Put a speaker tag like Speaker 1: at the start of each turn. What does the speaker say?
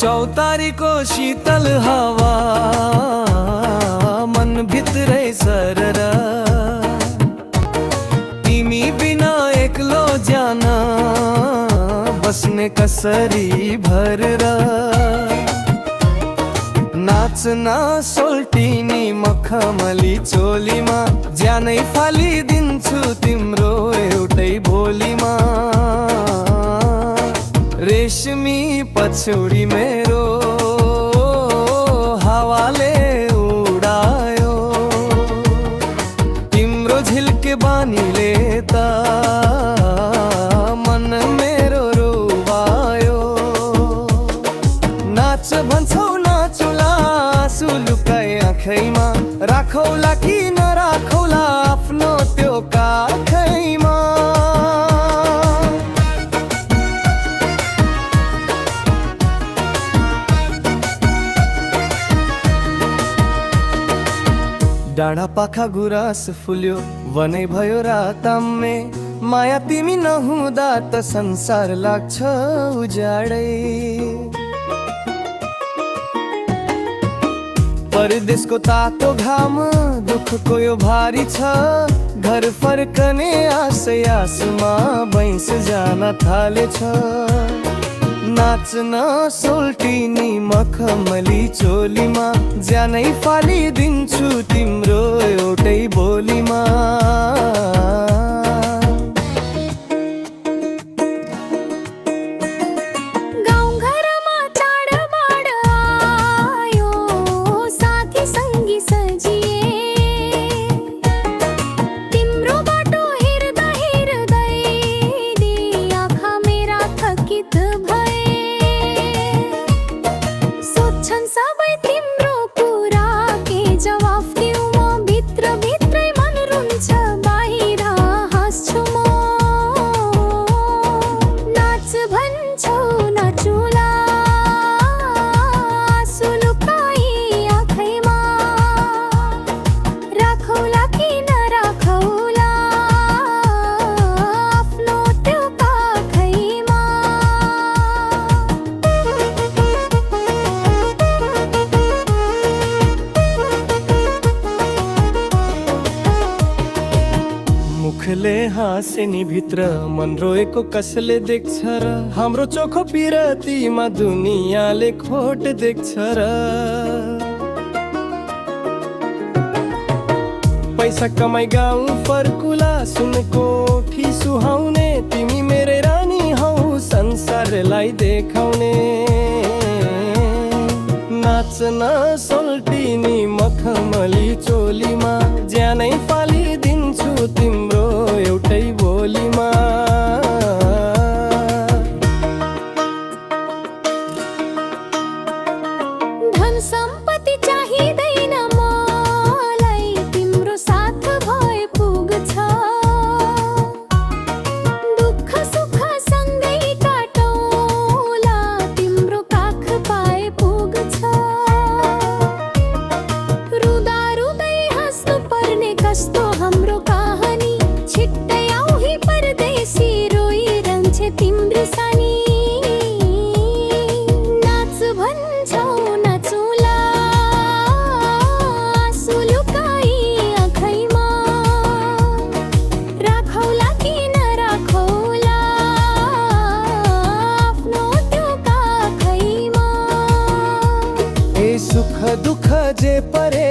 Speaker 1: चौतारीको शीतल हावा मन भित्रै सरर तिमी बिना एक्लो जान बस्ने कसरी भरेर नाच्न सोल्टिनी मखमली चोलीमा ज्यानै फालिदिन्छु तिम्रो एउटै बोलीमा रेशमी पछौडी मेरो हावाले उडायो तिम्रो झिल्के बानीले त मन मेरो रोवायो नाच भन्छौ नाचुला आँसु लुकाई आँखैमा राखौला कि नराखौला आफ्नो त्यो काखैमा डाँडा पाखा गुराँस फुल्यो वनै भयो राताम्मे माया तिमी नहुँदा त संसार लाग्छ उजाडै परदेशको तातो घाम दुःखको यो भारी छ घर फर्कने आशै आसमा भैँस जान थालेछ नाच्न सोल्टिनी मखमली चोलीमा ज्यानै फालिदिन्छु तिम्रो एउटै बोलीमा मुखले हाँसे नि भित्र मन रोएको कसले देख्छ र हाम्रो चोखो पिरतीमा दुनियाँले खोट देख्छ र पैसा कमाई गाउँ फर्कुला सुनकोठी सुहाउने तिमी मेरै रानी हौ संसारलाई देखाउने नाच्न सोल्टिनी मखमली चोलीमा ज्यानै फालिदिन्छु तिम्रो एउटै बोलीमा
Speaker 2: धन सम्पत्ति चाहिँदैन मलाई तिम्रो साथ भए पुग्छ दुःख सुख सँगै काटौँला तिम्रो काख पाए पुग्छ रुदा रुदै हाँस्नु पर्ने कस्तो हाम्रो कहानी छिट्टै आऊ ही परदेशी रोइरहन्छे तिम्रो सानी नाच भन्छौ नाचुला आँसु लुकाई आँखैमा राखौला कि नराखौला आफ्नो त्यो काखैमा
Speaker 1: ए सुख दुःख जे परे